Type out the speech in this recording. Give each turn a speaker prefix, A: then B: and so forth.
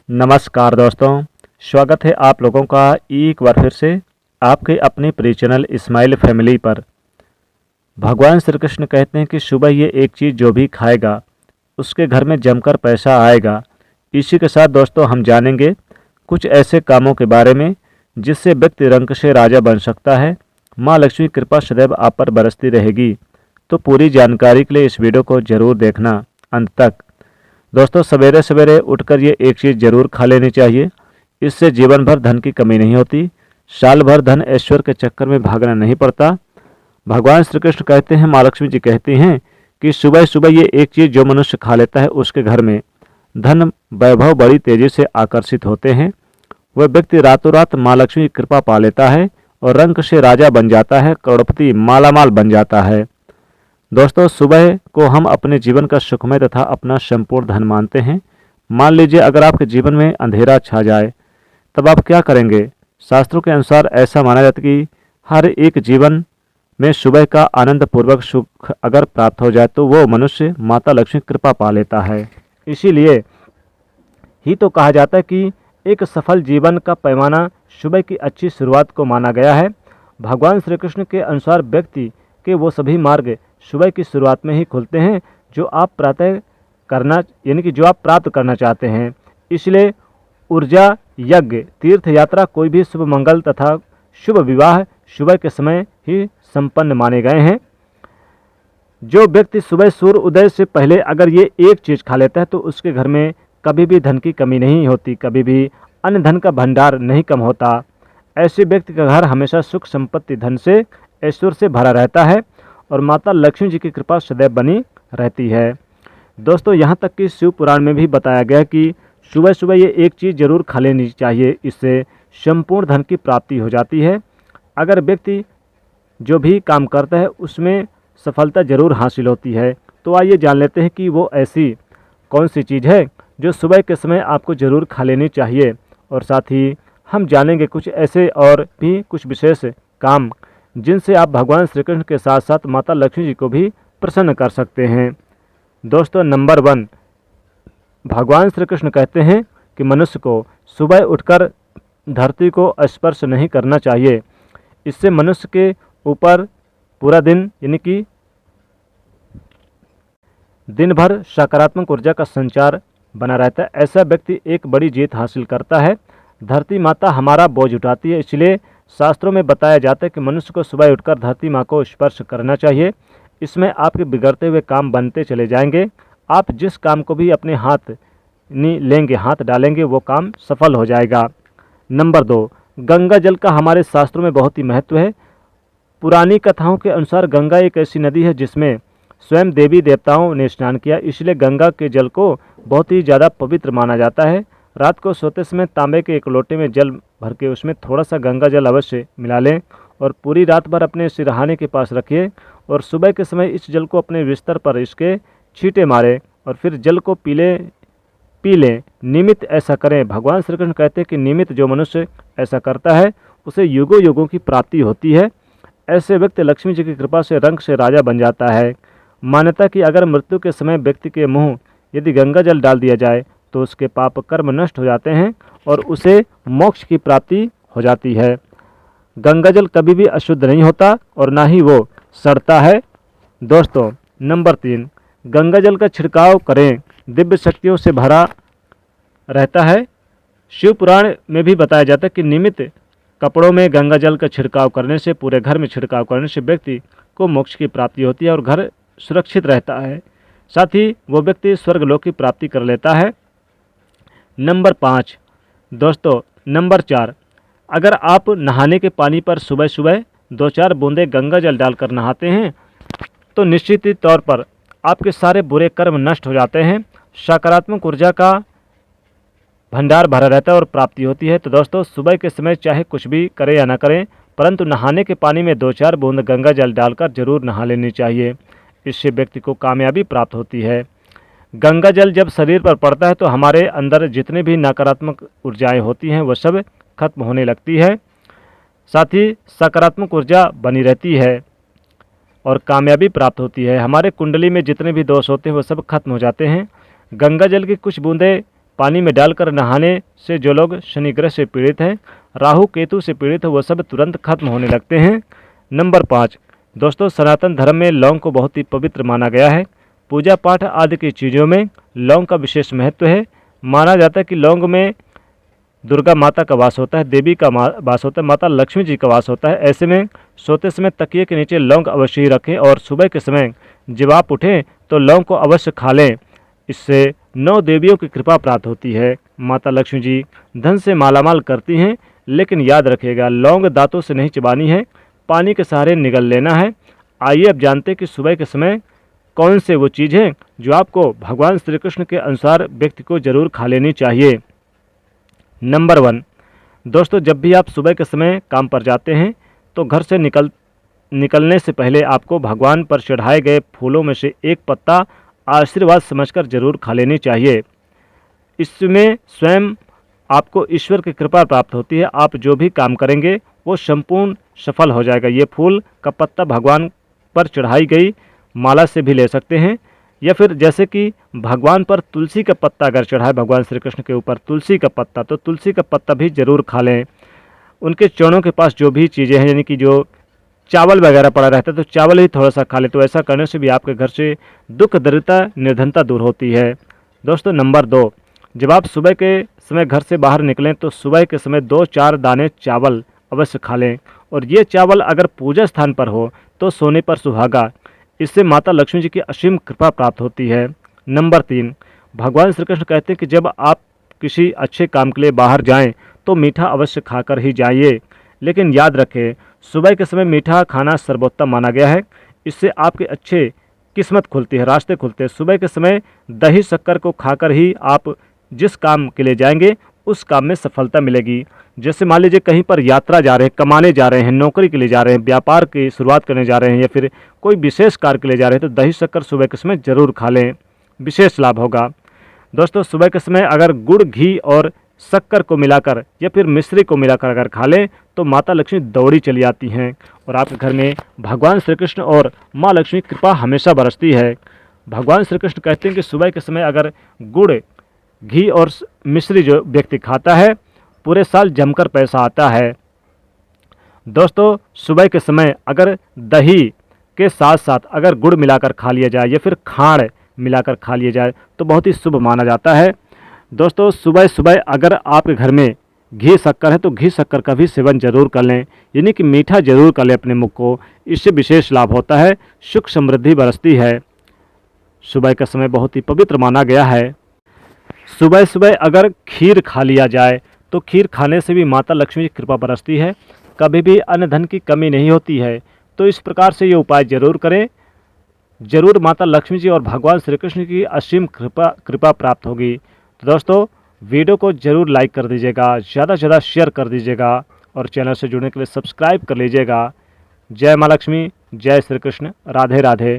A: नमस्कार दोस्तों, स्वागत है आप लोगों का एक बार फिर से आपके अपने प्रिय चैनल इस्माइल फैमिली पर। भगवान श्री कृष्ण कहते हैं कि सुबह ये एक चीज़ जो भी खाएगा उसके घर में जमकर पैसा आएगा। इसी के साथ दोस्तों हम जानेंगे कुछ ऐसे कामों के बारे में जिससे व्यक्ति रंक से राजा बन सकता है। माँ लक्ष्मी की कृपा सदैव आप पर बरसती रहेगी। तो पूरी जानकारी के लिए इस वीडियो को जरूर देखना अंत तक। दोस्तों सवेरे सवेरे उठकर ये एक चीज़ जरूर खा लेनी चाहिए। इससे जीवन भर धन की कमी नहीं होती, साल भर धन ऐश्वर्य के चक्कर में भागना नहीं पड़ता। भगवान श्री कृष्ण कहते हैं, माँ लक्ष्मी जी कहती हैं कि सुबह सुबह ये एक चीज़ जो मनुष्य खा लेता है उसके घर में धन वैभव बड़ी तेजी से आकर्षित होते हैं। वह व्यक्ति रातों रात माँ लक्ष्मी की कृपा पा लेता है और रंक से राजा बन जाता है, करोड़पति मालामाल बन जाता है। दोस्तों सुबह को हम अपने जीवन का सुखमय तथा अपना संपूर्ण धन मानते हैं। मान लीजिए अगर आपके जीवन में अंधेरा छा जाए तब आप क्या करेंगे? शास्त्रों के अनुसार ऐसा माना जाता है कि हर एक जीवन में सुबह का आनंद पूर्वक सुख अगर प्राप्त हो जाए तो वो मनुष्य माता लक्ष्मी की कृपा पा लेता है। इसीलिए ही तो कहा जाता है कि एक सफल जीवन का पैमाना सुबह की अच्छी शुरुआत को माना गया है। भगवान श्री कृष्ण के अनुसार व्यक्ति के वो सभी मार्ग सुबह की शुरुआत में ही खुलते हैं जो आप प्रातः करना यानी कि जो आप प्राप्त करना चाहते हैं। इसलिए ऊर्जा, यज्ञ, तीर्थ यात्रा, कोई भी शुभ मंगल तथा शुभ विवाह सुबह के समय ही संपन्न माने गए हैं। जो व्यक्ति सुबह सूर्य उदय से पहले अगर ये एक चीज़ खा लेता है तो उसके घर में कभी भी धन की कमी नहीं होती, कभी भी अन्य धन का भंडार नहीं कम होता। ऐसे व्यक्ति का घर हमेशा सुख संपत्ति, धन से, ऐश्वर्य से भरा रहता है और माता लक्ष्मी जी की कृपा सदैव बनी रहती है। दोस्तों यहाँ तक कि शिव पुराण में भी बताया गया कि सुबह सुबह ये एक चीज़ जरूर खा लेनी चाहिए, इससे संपूर्ण धन की प्राप्ति हो जाती है। अगर व्यक्ति जो भी काम करता है उसमें सफलता जरूर हासिल होती है। तो आइए जान लेते हैं कि वो ऐसी कौन सी चीज़ है जो सुबह के समय आपको ज़रूर खा लेनी चाहिए। और साथ ही हम जानेंगे कुछ ऐसे और भी कुछ विशेष काम जिनसे आप भगवान श्री कृष्ण के साथ साथ माता लक्ष्मी जी को भी प्रसन्न कर सकते हैं। दोस्तों नंबर 1, भगवान श्री कृष्ण कहते हैं कि मनुष्य को सुबह उठकर धरती को स्पर्श नहीं करना चाहिए। इससे मनुष्य के ऊपर पूरा दिन यानी कि दिन भर सकारात्मक ऊर्जा का संचार बना रहता है। ऐसा व्यक्ति एक बड़ी जीत हासिल करता है। धरती माता हमारा बोझ उठाती है, इसलिए शास्त्रों में बताया जाता है कि मनुष्य को सुबह उठकर धरती माँ को स्पर्श करना चाहिए। इसमें आपके बिगड़ते हुए काम बनते चले जाएंगे। आप जिस काम को भी अपने हाथ लेंगे, हाथ डालेंगे, वो काम सफल हो जाएगा। नंबर 2, गंगा जल का हमारे शास्त्रों में बहुत ही महत्व है। पुरानी कथाओं के अनुसार गंगा एक ऐसी नदी है जिसमें स्वयं देवी देवताओं ने स्नान किया, इसलिए गंगा के जल को बहुत ही ज़्यादा पवित्र माना जाता है। रात को सोते समय तांबे के एक लोटे में जल भर के उसमें थोड़ा सा गंगा जल अवश्य मिला लें और पूरी रात भर अपने सिरहाने के पास रखिए और सुबह के समय इस जल को अपने बिस्तर पर इसके छींटे मारें और फिर जल को पी लें। नियमित ऐसा करें। भगवान श्री कृष्ण कहते हैं कि नियमित जो मनुष्य ऐसा करता है उसे युगों युगों की प्राप्ति होती है। ऐसे व्यक्ति लक्ष्मी जी की कृपा से रंक से राजा बन जाता है। मान्यता कि अगर मृत्यु के समय व्यक्ति के मुँह यदि गंगा जल डाल दिया जाए तो उसके पाप कर्म नष्ट हो जाते हैं और उसे मोक्ष की प्राप्ति हो जाती है। गंगा जल कभी भी अशुद्ध नहीं होता और ना ही वो सड़ता है। दोस्तों नंबर 3, गंगा जल का छिड़काव करें, दिव्य शक्तियों से भरा रहता है। शिव पुराण में भी बताया जाता है कि नियमित कपड़ों में गंगा जल का छिड़काव करने से, पूरे घर में छिड़काव करने से व्यक्ति को मोक्ष की प्राप्ति होती है और घर सुरक्षित रहता है। साथ ही वो व्यक्ति स्वर्गलोक की प्राप्ति कर लेता है। नंबर 5, दोस्तों नंबर 4, अगर आप नहाने के पानी पर सुबह सुबह 2-4 बूंदे गंगा जल डालकर नहाते हैं तो निश्चित ही तौर पर आपके सारे बुरे कर्म नष्ट हो जाते हैं, सकारात्मक ऊर्जा का भंडार भरा रहता है और प्राप्ति होती है। तो दोस्तों सुबह के समय चाहे कुछ भी करें या ना करें, परंतु नहाने के पानी में 2-4 बूंद गंगा जल डालकर जरूर नहा लेनी चाहिए। इससे व्यक्ति को कामयाबी प्राप्त होती है। गंगा जल जब शरीर पर पड़ता है तो हमारे अंदर जितने भी नकारात्मक ऊर्जाएं होती हैं वो सब खत्म होने लगती है। साथ ही सकारात्मक ऊर्जा बनी रहती है और कामयाबी प्राप्त होती है। हमारे कुंडली में जितने भी दोष होते हैं वो सब खत्म हो जाते हैं। गंगा जल की कुछ बूंदें पानी में डालकर नहाने से जो लोग शनि ग्रह से पीड़ित हैं, राहु केतु से पीड़ित है, वो सब तुरंत खत्म होने लगते हैं। नंबर 5 दोस्तों, सनातन धर्म में लौंग को बहुत ही पवित्र माना गया है। पूजा पाठ आदि की चीज़ों में लौंग का विशेष महत्व है। माना जाता है कि लौंग में दुर्गा माता का वास होता है, देवी का वास होता है, माता लक्ष्मी जी का वास होता है। ऐसे में सोते समय तकिए के नीचे लौंग अवश्य ही रखें और सुबह के समय जब आप उठें तो लौंग को अवश्य खा लें। इससे 9 देवियों की कृपा प्राप्त होती है। माता लक्ष्मी जी धन से मालामाल करती हैं, लेकिन याद रखिएगा लौंग दांतों से नहीं चबानी है, पानी के सहारे निगल लेना है। आइए अब जानते हैं कि सुबह के समय कौन से वो चीज़ हैं जो आपको भगवान श्री कृष्ण के अनुसार व्यक्ति को जरूर खा लेनी चाहिए। नंबर 1 दोस्तों, जब भी आप सुबह के समय काम पर जाते हैं तो घर से निकलने से पहले आपको भगवान पर चढ़ाए गए फूलों में से एक पत्ता आशीर्वाद समझकर जरूर खा लेनी चाहिए। इसमें स्वयं आपको ईश्वर की कृपा प्राप्त होती है। आप जो भी काम करेंगे वो संपूर्ण सफल हो जाएगा। ये फूल का पत्ता भगवान पर चढ़ाई गई माला से भी ले सकते हैं, या फिर जैसे कि भगवान पर तुलसी का पत्ता अगर चढ़ाए भगवान श्री कृष्ण के ऊपर तुलसी का पत्ता, तो तुलसी का पत्ता भी जरूर खा लें। उनके चरणों के पास जो भी चीज़ें हैं, यानी कि जो चावल वगैरह पड़ा रहता है तो चावल ही थोड़ा सा खा ले, तो ऐसा करने से भी आपके घर से दुख दरिद्रता निर्धनता दूर होती है। दोस्तों नंबर 2, जब आप सुबह के समय घर से बाहर निकलें तो सुबह के समय 2-4 दाने चावल अवश्य खा लें, और ये चावल अगर पूजा स्थान पर हो तो सोने पर सुहागा। इससे माता लक्ष्मी जी की असीम कृपा प्राप्त होती है। नंबर 3, भगवान श्री कृष्ण कहते हैं कि जब आप किसी अच्छे काम के लिए बाहर जाएं तो मीठा अवश्य खाकर ही जाइए, लेकिन याद रखें सुबह के समय मीठा खाना सर्वोत्तम माना गया है। इससे आपके अच्छे किस्मत खुलती है, रास्ते खुलते हैं। सुबह के समय दही शक्कर को खाकर ही आप जिस काम के लिए जाएंगे उस काम में सफलता मिलेगी। जैसे मान लीजिए कहीं पर यात्रा जा रहे हैं, कमाने जा रहे हैं, नौकरी के लिए जा रहे हैं, व्यापार की शुरुआत करने जा रहे हैं, या फिर कोई विशेष कार्य के लिए जा रहे हैं, तो दही शक्कर सुबह के समय जरूर खा लें, विशेष लाभ होगा। दोस्तों सुबह के समय अगर गुड़, घी और शक्कर को मिलाकर या फिर मिश्री को मिलाकर अगर खा लें तो माता लक्ष्मी दौड़ी चली आती हैं और आपके घर में भगवान श्री कृष्ण और माँ लक्ष्मी कृपा हमेशा बरसती है। भगवान श्री कृष्ण कहते हैं कि सुबह के समय अगर गुड़, घी और मिश्री जो व्यक्ति खाता है पूरे साल जमकर पैसा आता है। दोस्तों सुबह के समय अगर दही के साथ साथ अगर गुड़ मिलाकर खा लिया जाए या फिर खांड मिलाकर खा लिया जाए तो बहुत ही शुभ माना जाता है। दोस्तों सुबह सुबह अगर आपके घर में घी शक्कर है तो घी शक्कर का भी सेवन जरूर कर लें, यानी कि मीठा जरूर कर लें अपने मुख को, इससे विशेष लाभ होता है, सुख समृद्धि बरसती है। सुबह का समय बहुत ही पवित्र माना गया है। सुबह सुबह अगर खीर खा लिया जाए तो खीर खाने से भी माता लक्ष्मी की कृपा बरसती है, कभी भी अन्न धन की कमी नहीं होती है। तो इस प्रकार से ये उपाय जरूर करें, जरूर माता लक्ष्मी जी और भगवान श्री कृष्ण की असीम कृपा प्राप्त होगी। तो दोस्तों वीडियो को जरूर लाइक कर दीजिएगा, ज़्यादा से ज़्यादा शेयर कर दीजिएगा और चैनल से जुड़ने के लिए सब्सक्राइब कर लीजिएगा। जय माँ लक्ष्मी, जय श्री कृष्ण, राधे राधे।